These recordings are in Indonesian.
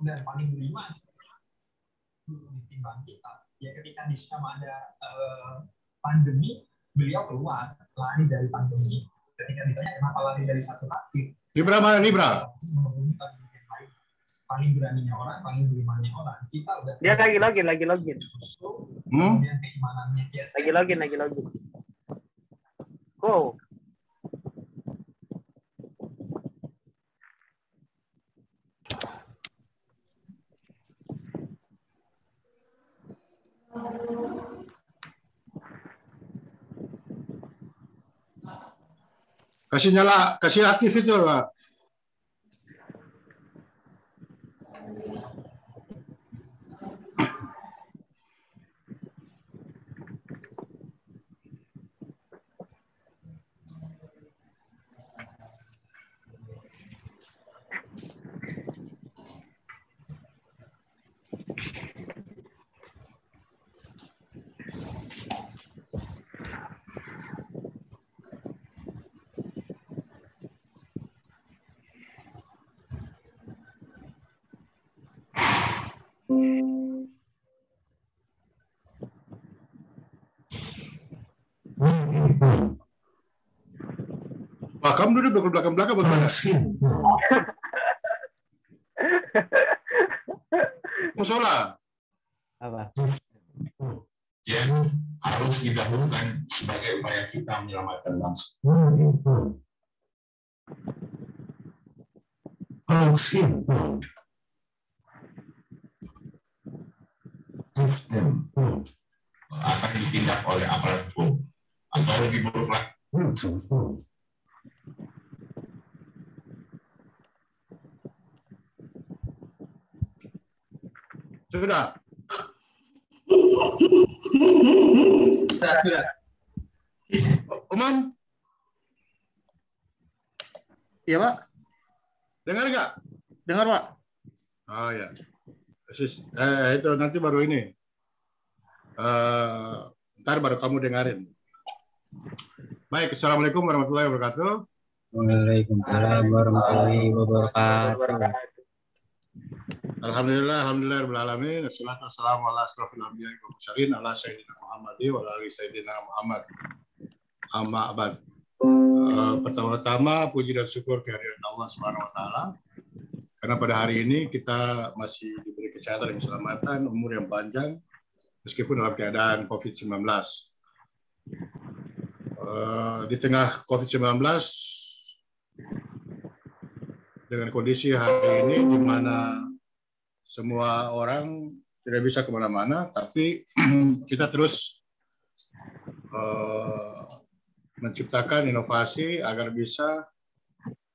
dan paling beriman ditimbang kita. Ya ketika di sama ada pandemi, beliau keluar lari dari pandemi. Ketika ditanya kenapa lari dari satu takdir, Libra mana Libra? Paling beraninya orang, paling berimannya orang. Kita udah dia lagi login. Kemudian keimanannya dia Lagi login. Go. Kasih nyala, kasih aktif itu, Pak. Wah, kamu duduk belakang-belakang bagaimana? Musola. Apa? Yang harus didahulukan sebagai upaya kita menyelamatkan bangsa. Akan ditindak oleh aparat hukum atau lebih buruk lagi. Sudah. Umam? Iya, Pak. Dengar nggak? Dengar, Pak. Oh ya. Itu nanti baru ini. Ntar baru kamu dengerin. Baik, Assalamualaikum warahmatullahi wabarakatuh. Waalaikumsalam warahmatullahi wabarakatuh. Alhamdulillah rabbil alamin. Wassalatu wassalamu ala asrofil anbiya'i wal mursalin ala sayyidina Muhammadi wa ala ali sayyidina Muhammad. Amma abad. Pertama-tama puji dan syukur kehadirat Allah Subhanahu wa taala. Karena pada hari ini kita masih diberi kesehatan dan keselamatan, umur yang panjang meskipun dalam keadaan COVID-19. Di tengah COVID-19 dengan kondisi hari ini di mana semua orang tidak bisa kemana-mana, tapi kita terus menciptakan inovasi agar bisa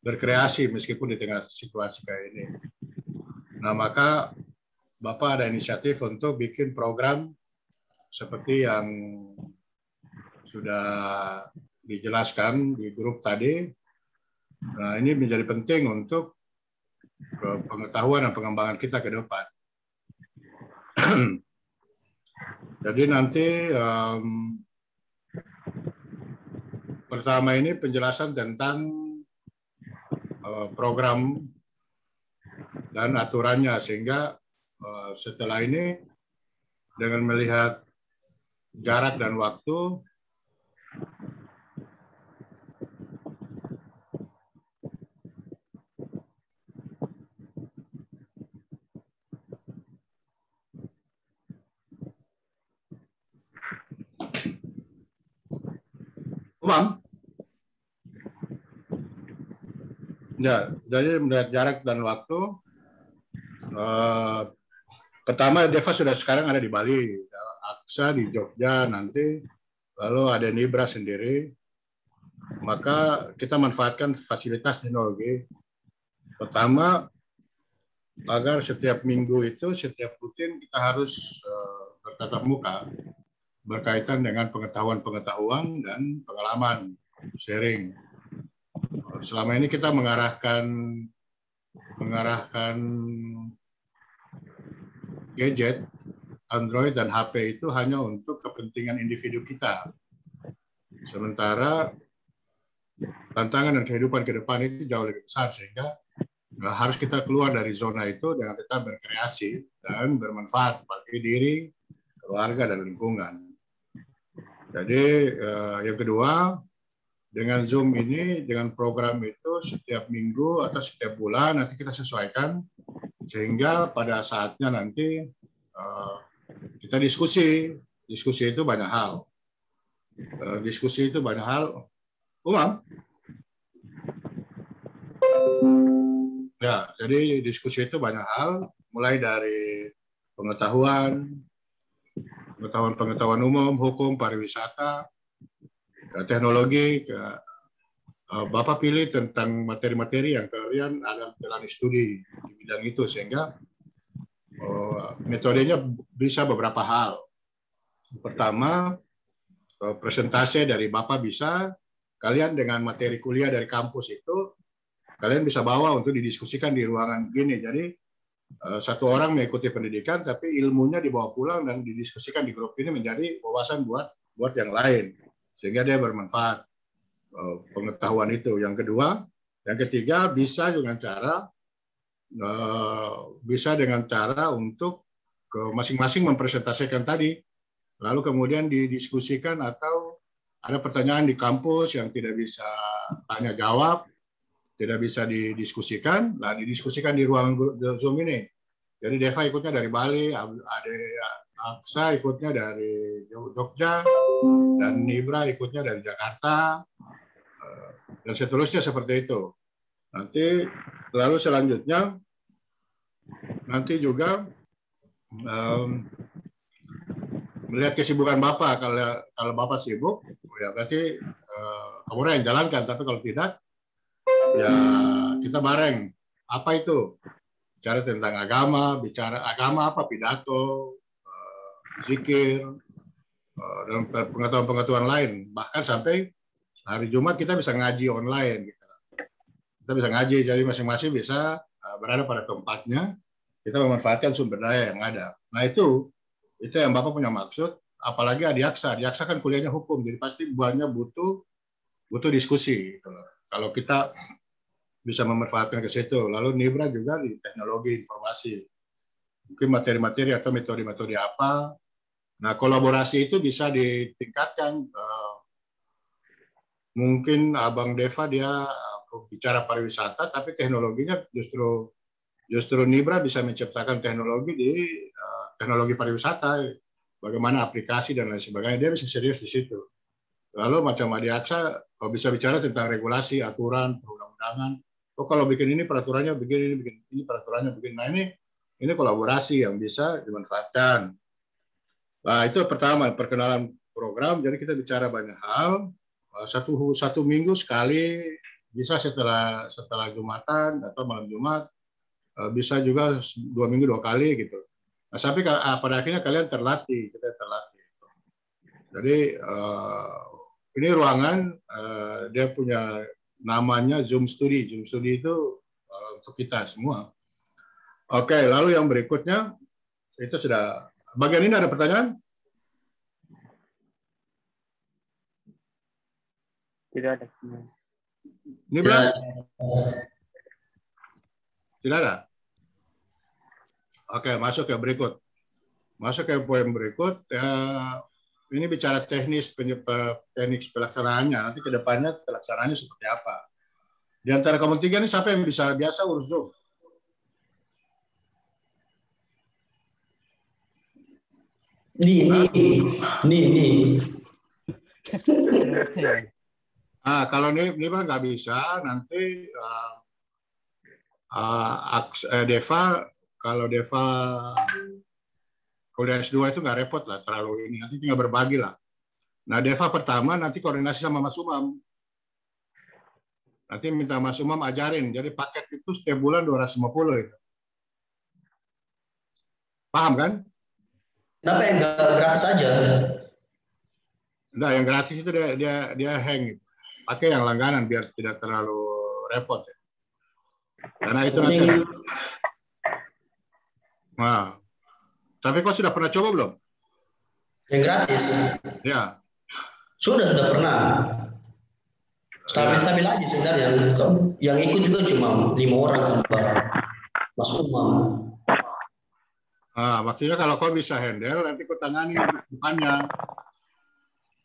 berkreasi meskipun di tengah situasi kayak ini. Nah, maka Bapak ada inisiatif untuk bikin program seperti yang sudah dijelaskan di grup tadi. Nah, ini menjadi penting untuk pengetahuan dan pengembangan kita ke depan. Jadi nanti pertama ini penjelasan tentang program dan aturannya, sehingga setelah ini dengan melihat jarak dan waktu, Umam? Ya, jadi melihat jarak dan waktu, pertama Deva sudah sekarang ada di Bali, Aksa di Jogja nanti, lalu ada Nibra sendiri, maka kita manfaatkan fasilitas teknologi. Pertama, agar setiap minggu itu, setiap rutin kita harus bertatap muka, berkaitan dengan pengetahuan dan pengalaman sharing. Selama ini kita mengarahkan gadget, Android dan HP itu hanya untuk kepentingan individu kita. Sementara tantangan dan kehidupan ke depan itu jauh lebih besar, sehingga harus kita keluar dari zona itu dengan tetap berkreasi dan bermanfaat bagi diri, keluarga, dan lingkungan. Jadi yang kedua, dengan Zoom ini, dengan program itu setiap minggu atau setiap bulan nanti kita sesuaikan sehingga pada saatnya nanti kita diskusi. Diskusi itu banyak hal. Diskusi itu banyak hal. Umam? Ya, jadi diskusi itu banyak hal, mulai dari pengetahuan umum, hukum, pariwisata, teknologi, Bapak pilih tentang materi-materi yang kalian ada menjalani studi di bidang itu, sehingga metodenya bisa beberapa hal. Pertama, presentasi dari Bapak bisa, kalian dengan materi kuliah dari kampus itu, kalian bisa bawa untuk didiskusikan di ruangan gini. Jadi, satu orang mengikuti pendidikan, tapi ilmunya dibawa pulang dan didiskusikan di grup ini menjadi wawasan buat yang lain. Sehingga dia bermanfaat pengetahuan itu. Yang kedua, yang ketiga bisa dengan cara untuk masing-masing mempresentasikan tadi, lalu kemudian didiskusikan atau ada pertanyaan di kampus yang tidak bisa tanya jawab, tidak bisa didiskusikan, nah didiskusikan di ruangan Zoom ini. Jadi Deva ikutnya dari Bali, Aksa ikutnya dari Jogja, dan Nibra ikutnya dari Jakarta, dan seterusnya seperti itu. Nanti lalu selanjutnya nanti juga melihat kesibukan Bapak. Kalau Bapak sibuk, ya berarti kamu yang jalankan. Tapi kalau tidak, ya kita bareng. Apa itu? Bicara tentang agama, bicara agama apa? Pidato, zikir, dan pengetahuan-pengetahuan lain. Bahkan sampai hari Jumat kita bisa ngaji online. Gitu. Kita bisa ngaji, jadi masing-masing bisa berada pada tempatnya. Kita memanfaatkan sumber daya yang ada. Nah itu yang Bapak punya maksud. Apalagi Adiaksa. Adiaksa kan kuliahnya hukum, jadi pasti banyak butuh diskusi. Gitu. Kalau kita bisa memanfaatkan ke situ. Lalu Nibra juga di teknologi informasi. Mungkin materi-materi atau metode-metode apa. Nah, kolaborasi itu bisa ditingkatkan. Mungkin Abang Deva dia bicara pariwisata, tapi teknologinya justru Nibra bisa menciptakan teknologi di teknologi pariwisata, bagaimana aplikasi dan lain sebagainya. Dia bisa serius di situ. Lalu macam Adiaksa bisa bicara tentang regulasi, aturan, perundang-undangan. Oh, kalau bikin ini peraturannya begini, bikin ini peraturannya begini. Nah, ini kolaborasi yang bisa dimanfaatkan. Nah, itu pertama, perkenalan program. Jadi kita bicara banyak hal. Satu minggu sekali, bisa setelah Jumatan atau malam Jumat, bisa juga 2 minggu 2 kali gitu. Nah, tapi pada akhirnya kalian terlatih, kita terlatih. Jadi ini ruangan dia punya namanya Zoom Study. Zoom Study itu untuk kita semua. Oke, lalu yang berikutnya itu sudah bagian ini ada pertanyaan? Tidak ada. Ini belum? Tidak ada? Oke, masuk ke berikut. Masuk ke poin berikut. Ini bicara teknis pelaksanaannya. Nanti ke depannya pelaksanaannya seperti apa. Di antara kamu tiga ini siapa yang bisa biasa urus Zoom? Nih. Kalau ini Bang nggak bisa, nanti Deva, kalau Deva kuliah S2 itu nggak repot lah, terlalu ini. Nanti tinggal berbagi lah. Nah, Deva pertama nanti koordinasi sama Mas Umam. Nanti minta Mas Umam ajarin. Jadi paket itu setiap bulan 250 itu. Paham kan? Kenapa yang nggak gratis aja? Nah, yang gratis itu dia hang. Pakai yang langganan biar tidak terlalu repot. Ya. Karena itu nanti. Nah, tapi kau sudah pernah coba belum? Yang gratis? Ya. Sudah pernah. Stabil-stabil aja sebenarnya. Yang ikut juga cuma 5 orang tambah Mas Umam. Maksudnya kalau kau bisa handle, nanti kau tangani depannya.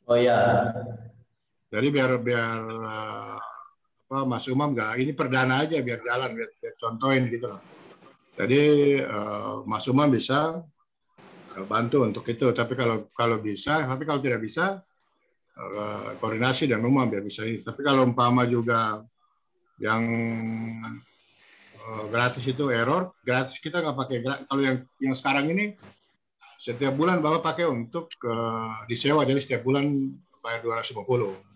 Oh ya. Jadi biar Mas Umam nggak, ini perdana aja biar jalan, biar contohin gitu loh. Jadi Mas Umam bisa bantu untuk itu. Tapi kalau bisa, tapi kalau tidak bisa, koordinasi dan Umam biar bisa ini. Tapi kalau umpama juga yang gratis itu error, gratis kita nggak pakai. Kalau yang sekarang ini setiap bulan Bapak pakai untuk disewa, jadi setiap bulan bayar 250.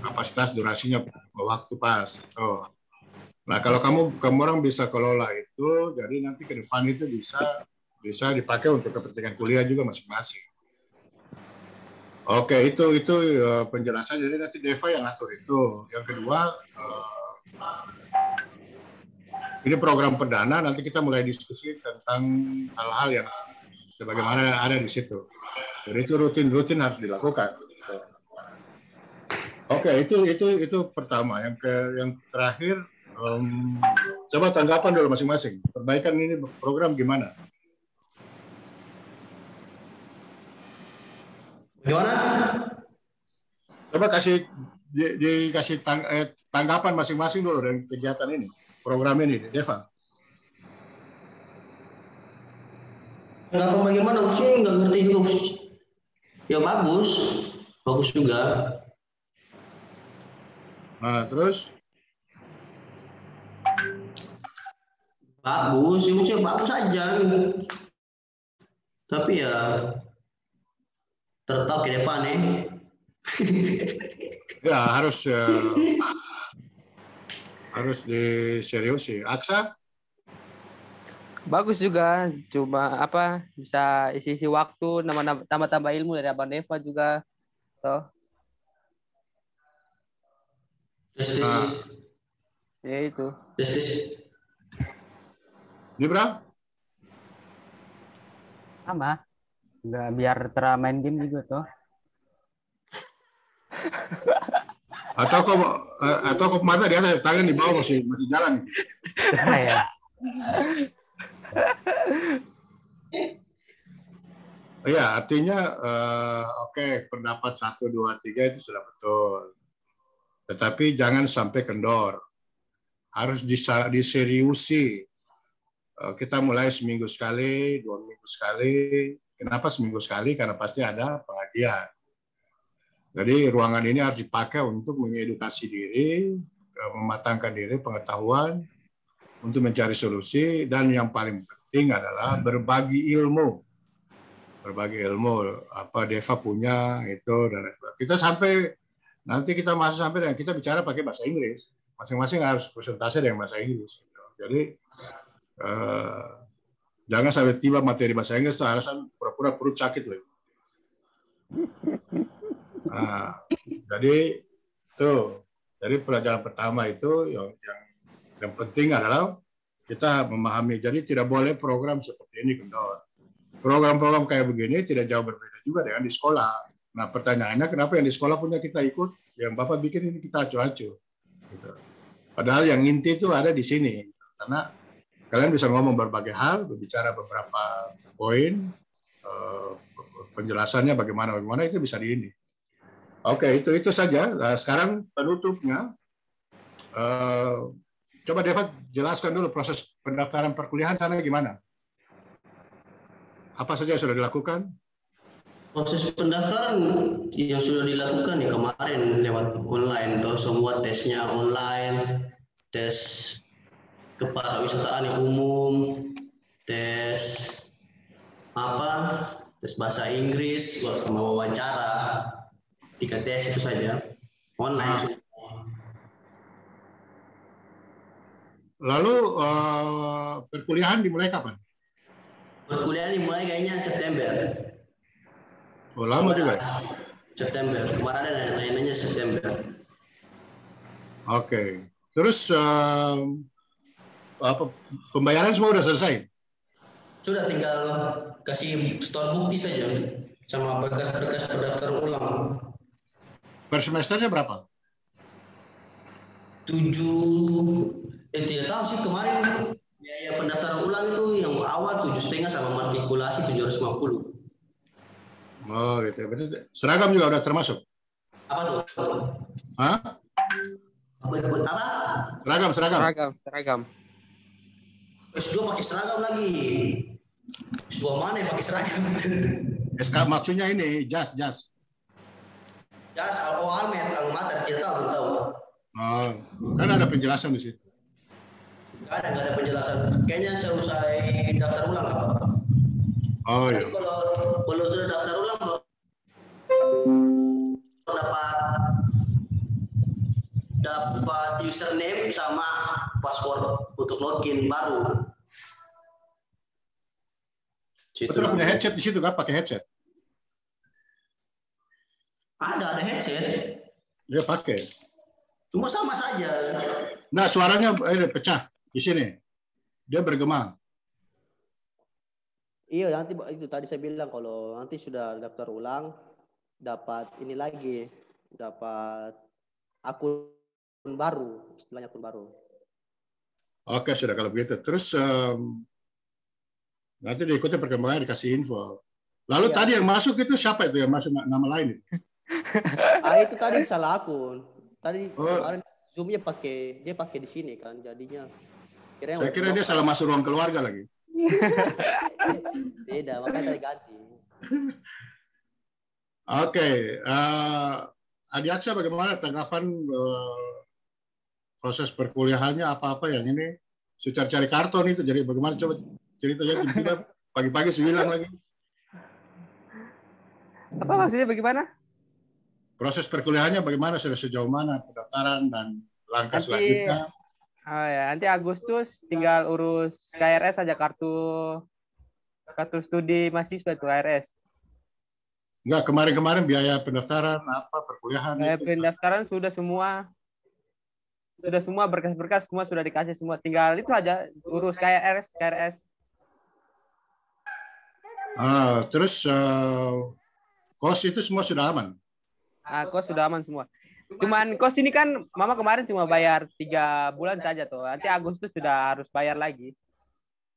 Kapasitas durasinya waktu pas. Nah kalau kamu orang bisa kelola itu, jadi nanti ke depan itu bisa dipakai untuk kepentingan kuliah juga masing-masing. Oke, itu penjelasan. Jadi nanti Deva yang atur itu. Yang kedua, ini program perdana, nanti kita mulai diskusi tentang hal-hal yang sebagaimana ada di situ. Jadi itu rutin harus dilakukan. Oke, itu pertama. Yang terakhir, coba tanggapan dulu masing-masing. Perbaikan ini program gimana? Gimana? Coba dikasih tanggapan masing-masing dulu dari kegiatan ini, program ini, Deva. Tanggapan bagaimana? Sih nggak ngerti juga. Ya bagus juga. Nah, terus? Bagus, ya maksudnya bagus aja. Tapi ya tertahu ke depan nih. Ya harus diseriusi. Aksa? Bagus juga, cuma bisa isi waktu, tambah ilmu dari Abang Deva juga, toh. Ya itu. Libra? Sama. Nggak biar main game juga toh. Atau kok mata di atas, tangan di bawah masih jalan. Ya. Iya, artinya oke, pendapat 1, 2, 3 itu sudah betul. Tetapi jangan sampai kendor. Harus diseriusi. Kita mulai seminggu sekali, 2 minggu sekali. Kenapa seminggu sekali? Karena pasti ada pengajian. Jadi ruangan ini harus dipakai untuk mengedukasi diri, mematangkan diri, pengetahuan, untuk mencari solusi, dan yang paling penting adalah berbagi ilmu. Berbagi ilmu, apa Deva punya, itu, dan kita nanti kita masuk sampai dan kita bicara pakai bahasa Inggris. Masing-masing harus presentasi dengan bahasa Inggris. Jadi, jangan sampai tiba materi bahasa Inggris itu alasan pura-pura perut sakit loh. Nah, jadi pelajaran pertama itu yang penting adalah kita memahami. Jadi tidak boleh program seperti ini kendor. Program-program kayak begini tidak jauh berbeda juga dengan di sekolah. Nah, pertanyaannya kenapa yang di sekolah punya kita ikut, yang Bapak bikin ini kita acu-acu. Gitu. Padahal yang inti itu ada di sini. Karena kalian bisa ngomong berbagai hal, berbicara beberapa poin, penjelasannya bagaimana itu bisa di ini. Oke, itu saja. Nah, sekarang penutupnya, coba Deva jelaskan dulu proses pendaftaran perkuliahan sana gimana? Apa saja yang sudah dilakukan? Proses pendaftaran yang sudah dilakukan ya kemarin lewat online, atau semua tesnya online, tes keparawisataan yang umum, tes bahasa Inggris, sama wawancara, 3 tes itu saja online. Lalu perkuliahan dimulai kapan? Perkuliahan dimulai kayaknya September. Oh, lama juga. September. Kemarin ada lainnya September. Oke. Terus pembayaran semua sudah selesai? Sudah, tinggal kasih store bukti saja sama berkas-berkas pendaftaran ulang. Per semesternya berapa? Tidak tahu sih kemarin biaya pendaftaran ulang itu yang awal 7,5 sama matrikulasi 750. Oh gitu. Berarti seragam juga udah termasuk? Apa tuh? Hah? Apa? Seragam. S2 pakai seragam lagi. S2 mana yang pakai seragam? SK maksudnya ini jas. Jas, alma mater, tidak tahu, belum tahu. Oh, kan ada penjelasan di situ. Nggak ada penjelasan. Kayaknya saya usai daftar ulang apa? Oh iya. Jadi kalau sudah daftar ulang dapat username sama password untuk login baru. Betul punya headset di situ kan? Pakai headset? Ada headset. Dia pakai. Cuma sama saja. Nah, suaranya pecah di sini. Dia bergema. Iya, nanti itu tadi saya bilang kalau nanti sudah daftar ulang dapat ini lagi, dapat akun baru, istilahnya akun baru. Oke, sudah kalau begitu. Terus nanti diikuti perkembangan dikasih info. Lalu tadi yang masuk itu siapa itu yang masuk nama lain? Itu tadi salah akun. Tadi kemarin Zoom-nya dia pakai di sini kan, jadinya. Saya kira dia salah masuk ruang keluarga lagi. Beda, makanya tadi ganti. Oke, Adi Aksa bagaimana tanggapan proses perkuliahannya apa-apa yang ini? Sudah cari karton itu, jadi bagaimana coba ceritanya tiba-tiba pagi-pagi hilang lagi. Apa maksudnya bagaimana? Proses perkuliahannya bagaimana, sudah sejauh mana pendaftaran dan langkah selanjutnya? Oh ya, nanti Agustus tinggal urus KRS aja, kartu studi mahasiswa itu KRS. Enggak, kemarin-kemarin biaya pendaftaran apa perkuliahan? Biaya pendaftaran sudah semua berkas-berkas semua sudah dikasih semua, tinggal itu aja urus KRS. Terus kos itu semua sudah aman? Kos sudah aman semua. Cuman kos ini kan Mama kemarin cuma bayar 3 bulan saja tuh. Nanti Agustus sudah harus bayar lagi.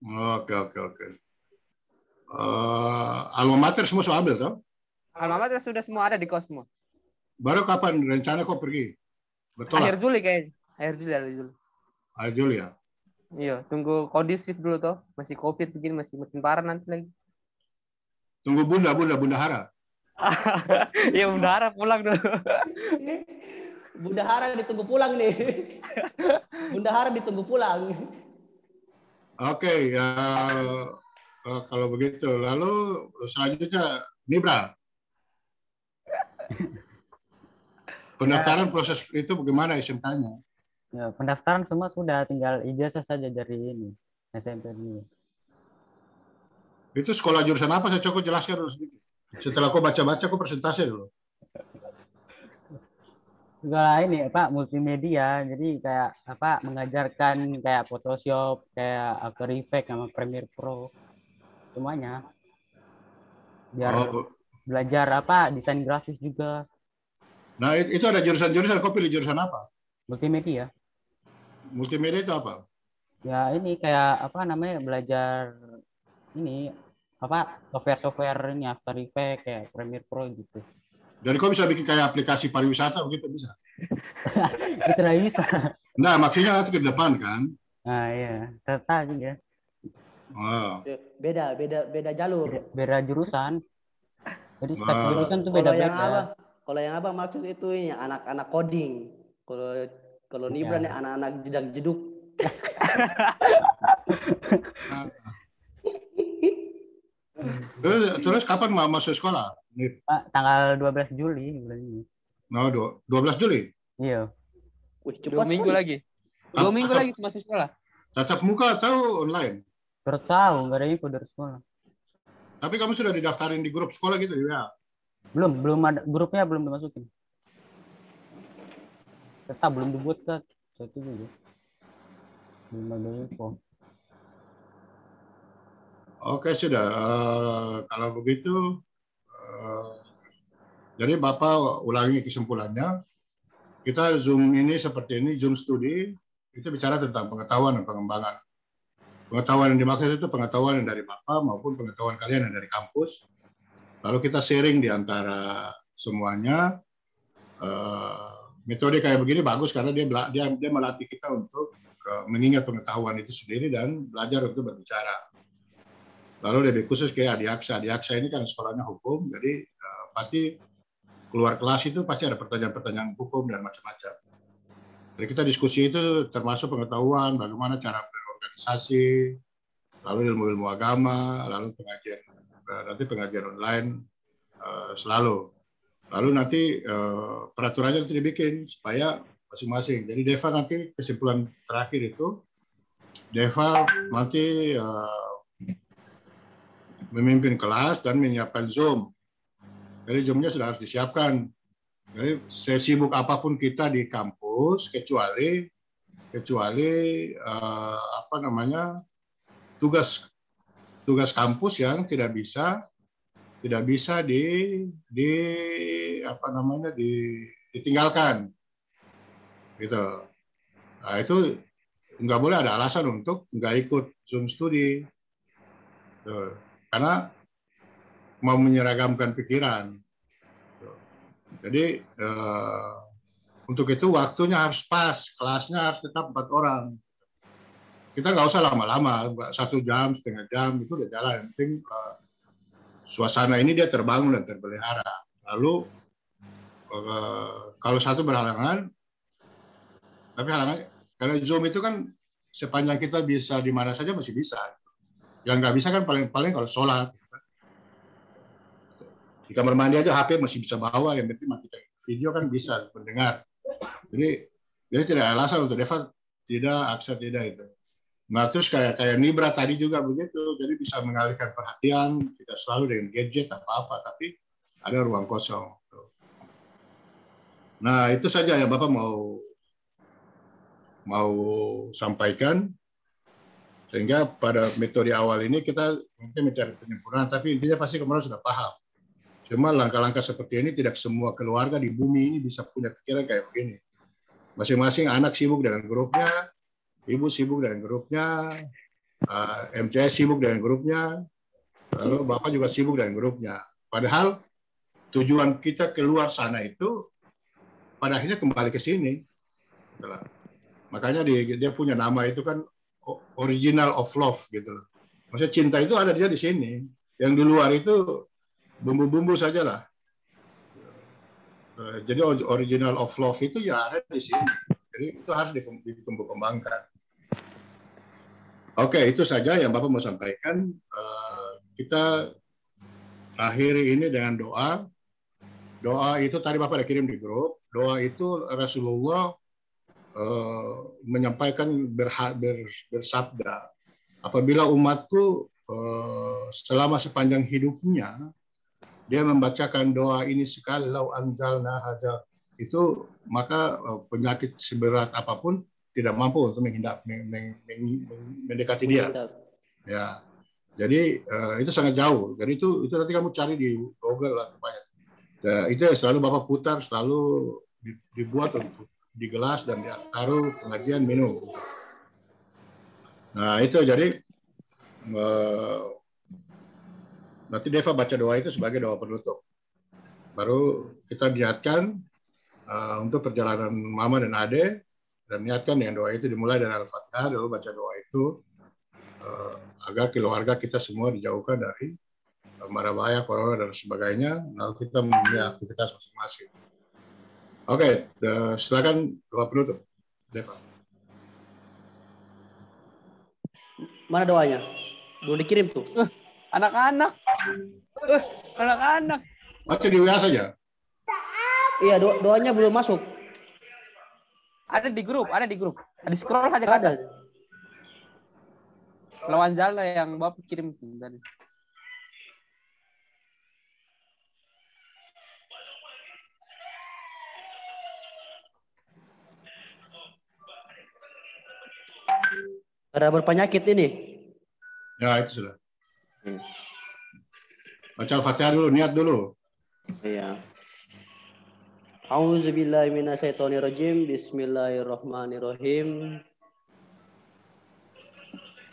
Oke. Alma mater semua sudah ambil toh? Alma mater sudah semua ada di kos semua. Baru kapan rencana kau pergi? Betul. Akhir Juli kayaknya. Akhir Juli ya. Iya, tunggu kondisif dulu toh. Masih COVID begini, masih makin parah nanti lagi. Tunggu Bunda Hara. Iya, Bunda Hara pulang dulu. Bunda Hara ditunggu pulang nih. Bunda Hara ditunggu pulang. Oke, kalau begitu, lalu selanjutnya Nibra. Pendaftaran proses itu bagaimana SMK-nya? Ya, pendaftaran semua sudah, tinggal ijazah saja dari ini SMP ini. Itu sekolah jurusan apa? Saya cukup jelaskan dulu sedikit. Setelah kau baca-baca, kau presentasi dulu. Segala ini Pak, multimedia, jadi kayak mengajarkan kayak Photoshop, kayak After Effects sama Premiere Pro, semuanya. Biar belajar desain grafis juga. Nah, itu ada jurusan-jurusan, kau pilih jurusan apa? Multimedia. Multimedia itu apa? Ya ini kayak belajar ini software ini After Effects kayak Premiere Pro gitu. Jadi kau bisa bikin kayak aplikasi pariwisata begitu bisa? Itu tidak bisa. Nah, maksudnya nanti ke depan kan? Nah iya, tertarik ya. Wow. Beda jalur. Beda jurusan. Jadi setiap jurusan tuh beda-beda. Kalau yang abang maksud itu ini anak-anak coding. Kalau Nibra nih anak-anak jedak-jeduk. Terus kapan mau masuk sekolah? Pak, tanggal 12 Juli bulan ini. No, 12 Juli? Iya. Wih, 2 minggu lagi. 2 minggu lagi masuk sekolah. Tatap muka atau online? Tahu, nggak ada info dari sekolah. Tapi kamu sudah didaftarin di grup sekolah gitu ya? Belum ada, grupnya belum dimasukin. Tetap belum dibuat kan. Itu juga. Belum ada info. Oke, sudah. Kalau begitu, jadi Bapak ulangi kesimpulannya. kita Zoom ini seperti ini, Zoom Studi, itu bicara tentang pengetahuan dan pengembangan. Pengetahuan yang dimaksud itu pengetahuan yang dari Bapak maupun pengetahuan kalian yang dari kampus. Lalu kita sharing di antara semuanya. Metode kayak begini bagus karena dia melatih kita untuk mengingat pengetahuan itu sendiri dan belajar untuk berbicara. Lalu lebih khusus kayak Adiaksa. Adiaksa ini kan sekolahnya hukum, jadi pasti keluar kelas itu pasti ada pertanyaan-pertanyaan hukum dan macam-macam. Jadi kita diskusi itu termasuk pengetahuan bagaimana cara berorganisasi, lalu ilmu-ilmu agama, lalu pengajian online selalu. Lalu nanti peraturannya itu dibikin supaya masing-masing. Jadi Deva nanti kesimpulan terakhir itu, Deva nanti memimpin kelas dan menyiapkan Zoom. Jadi Zoom-nya sudah harus disiapkan. Jadi sesibuk apapun kita di kampus, kecuali tugas kampus yang tidak bisa ditinggalkan. Gitu. Nah, itu nggak boleh ada alasan untuk nggak ikut Zoom studi. Tuh. Karena mau menyeragamkan pikiran. Jadi untuk itu waktunya harus pas, kelasnya harus tetap 4 orang. Kita nggak usah lama-lama, 1 jam, setengah jam itu udah jalan. Yang penting suasana ini dia terbangun dan terpelihara. Lalu kalau satu berhalangan, tapi halangan karena Zoom itu kan sepanjang kita bisa di mana saja masih bisa. Yang nggak bisa kan paling kalau sholat. Di kamar mandi aja HP masih bisa bawa, yang penting matikan video kan bisa mendengar. Jadi tidak ada alasan untuk Deva tidak, Aksa tidak itu. Nah terus kayak Nibra tadi juga begitu, jadi bisa mengalihkan perhatian, tidak selalu dengan gadget apa-apa, tapi ada ruang kosong. Nah itu saja yang Bapak mau sampaikan, sehingga pada metode awal ini kita mungkin mencari penyempurnaan, tapi intinya pasti kemarin sudah paham. Cuma langkah-langkah seperti ini tidak semua keluarga di bumi ini bisa punya pikiran kayak begini. Masing-masing anak sibuk dengan grupnya, ibu sibuk dengan grupnya, MCS sibuk dengan grupnya, lalu Bapak juga sibuk dengan grupnya. Padahal tujuan kita keluar sana itu pada akhirnya kembali ke sini. Makanya dia punya nama itu kan original of love gitu loh. Maksudnya cinta itu ada dia di sini. Yang di luar itu bumbu-bumbu saja lah. Jadi original of love itu ya ada di sini. Jadi itu harus ditumbuh kembangkan. Oke, itu saja yang Bapak mau sampaikan. Kita akhiri ini dengan doa. Doa itu tadi Bapak ada kirim di grup. Doa itu Rasulullah menyampaikan bersabda, apabila umatku selama sepanjang hidupnya dia membacakan doa ini sekali, lau anzalna hadza, itu maka penyakit seberat apapun tidak mampu untuk mendekati dia. Ya, jadi itu sangat jauh. Jadi itu nanti kamu cari di Google lah. Ya, itu selalu Bapak putar, selalu dibuat untuk di gelas dan ditaruh pengajian minum. Nah itu jadi nanti Deva baca doa itu sebagai doa penutup. Baru kita niatkan untuk perjalanan Mama dan Ade, dan niatkan yang doa itu dimulai dari Al-Fatihah, lalu baca doa itu agar keluarga kita semua dijauhkan dari mara bahaya, corona dan sebagainya. Lalu kita memulai aktivitas masing-masing. Oke, silakan doa penutup, Deva. Mana doanya? Belum dikirim tuh. Anak-anak. Anak-anak. Baca di WA saja. Iya, doanya belum masuk. Ada di grup. Ada scroll aja kan. Ada. Lawan jalan yang Bapak kirim tadi. Ada berpenyakit ini. Ya, itu sudah. Baca Al-Fatihah dulu, niat dulu. Iya. A'udzubillahi minasyaitonirrajim. Bismillahirrahmanirrahim.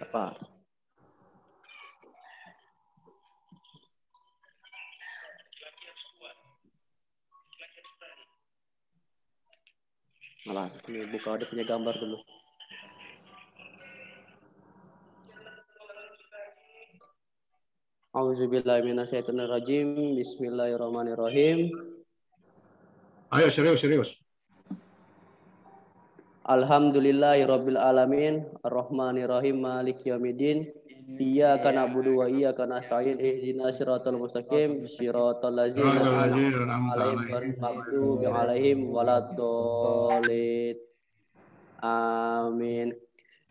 Apa? Malah, ini buka dia punya gambar dulu. A'udzubillahi minasyaitonirrajim. Bismillahirrahmanirrahim. Ayo serius. Alhamdulillahirabbil alamin, arrahmanirrahim, maliki yaumiddin. Iyyaka na'budu wa iyyaka nasta'in. Ihdinas siratal mustaqim, siratal ladzina an'amta 'alaihim ghairil maghdubi 'alaihim waladdallin. Amin.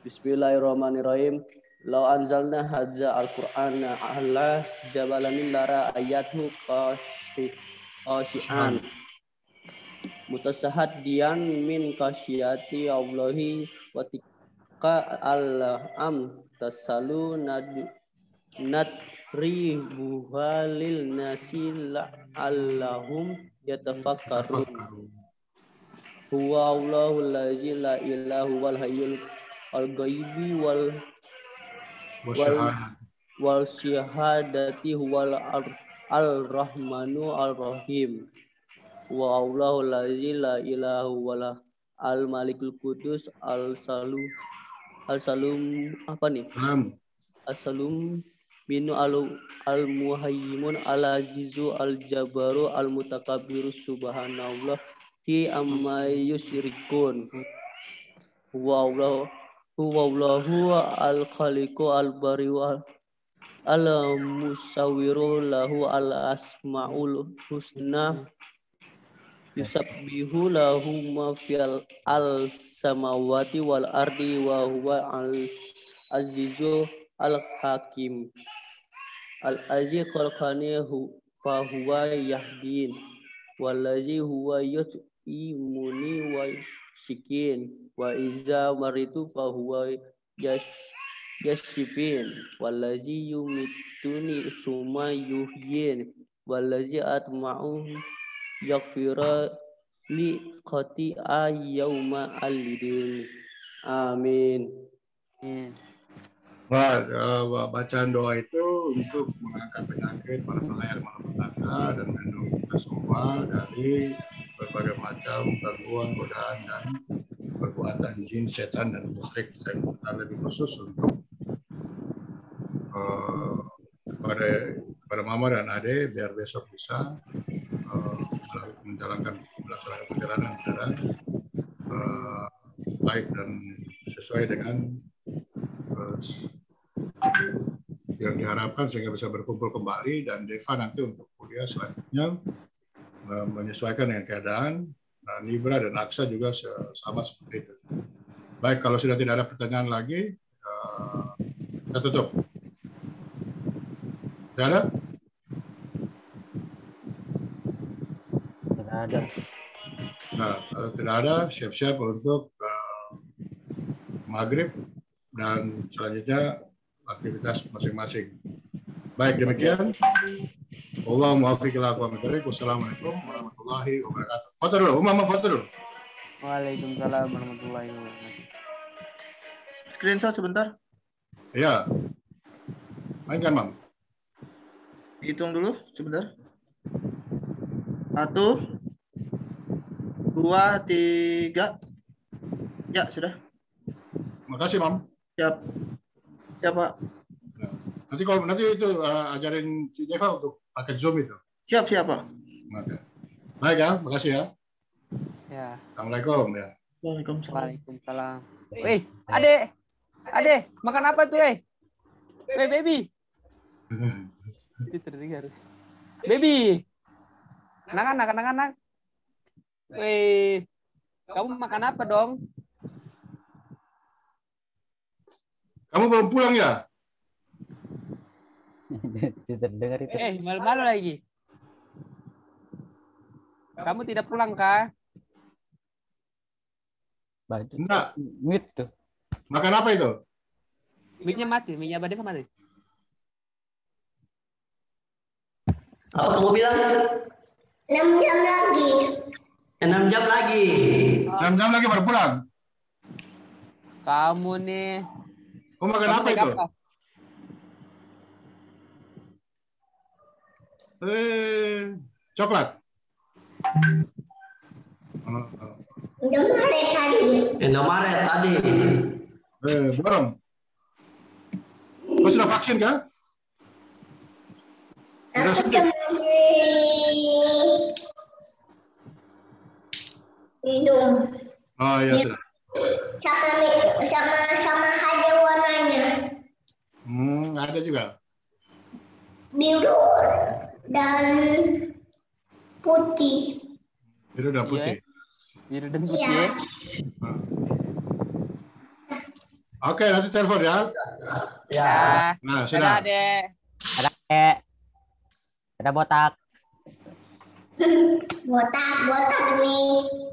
Bismillahirrahmanirrahim. Law anzalna hadza al-Qur'ana 'ala jabalanin lara ayathu khashi'an mutasahadian min kasyati Allahi wa tika al-am tasalu natri buhalil nasila allahum yatafakkarun huwa Allahul ladzi la ilaha wal hayyul al-ghaibi wal syahadati huwal al-rahmanu al-rahim wa Allahul ladzi la ilaha wala al malikul qudus al salum apa nih? As-salum minu al muhayyimun al azizu al jabaru al mutakabbiru subhanallah hi amma yusyrikun huwa Allahu al khaliqu al bari'u al musawwiru lahu al asmaul husna yusabbihu lahu ma fil al samawati wal ardi wa huwa al azizu al hakim al aziz khalqanihu fa huwa yahdin wallazi huwa yut'imuni wa shikin wa iza maritu fa huwa yashfin wallazi yumituni summa yuhyin wallazi atma'u yaghfira li khati'a yauma al-din. Amin. Bacaan doa itu untuk mengangkat penyakit para pelayar malapetaka dan melindungi kita semua dari berbagai macam gangguan, godaan dan perbuatan jin, setan dan musyrik. Saya minta lebih khusus untuk kepada Mama dan Ade biar besok bisa melaksanakan perjalanan secara baik dan sesuai dengan yang diharapkan sehingga bisa berkumpul kembali, dan Deva nanti untuk kuliah selanjutnya menyesuaikan dengan keadaan. Nah, Nibra dan Aksa juga sama seperti itu. Baik, kalau sudah tidak ada pertanyaan lagi, kita tutup. Tidak ada? Ada. Nah, kalau tidak ada, siap-siap untuk maghrib dan selanjutnya aktivitas masing-masing. Baik, demikian. Allahumma muwaffiq ila aqwamit thoriq. Wassalamualaikum warahmatullahi wabarakatuh. Foto dulu, Umam foto dulu. Waalaikumsalam warahmatullahi wabarakatuh. Screenshot sebentar. Iya. Mainkan, Mam. Hitung dulu sebentar. 1, 2, 3. Ya, sudah. Makasih, Mam. Siap. Siap, Pak. Nanti itu ajarin si Deva untuk pakai Zoom itu. Siap, Pak. Oke. Baik ya, makasih ya. Ya. Assalamualaikum ya. Waalaikumsalam. Ade, makan apa tuh, baby? Itu terdengar. Baby. Anak-anak. Kamu makan apa dong? Kamu belum pulang ya? Terdengar itu. Malu-malu lagi. Kamu tidak pulang kah? Baju. Enggak. Mute tuh. Makan apa itu? Mic-nya mati, mic-nya Abang Deva mati. Apa kamu bilang? 6 jam lagi. 6 jam lagi. 6 jam lagi baru pulang. Kamu nih. Kamu makan Kamu apa naik itu? apa? Coklat. Indomaret tadi. Indomaret tadi. Belum. Kau sudah vaksin kan? Sudah Aku suntik? minum Oh iya sudah. sama ada warnanya Ada juga. biru dan putih. Biru dan putih. Biru dan putih. Iya. Oke, nanti telepon ya. Ya. Nah, Dadah, sudah. Dek. Ada kek. Ada botak. Botak nih.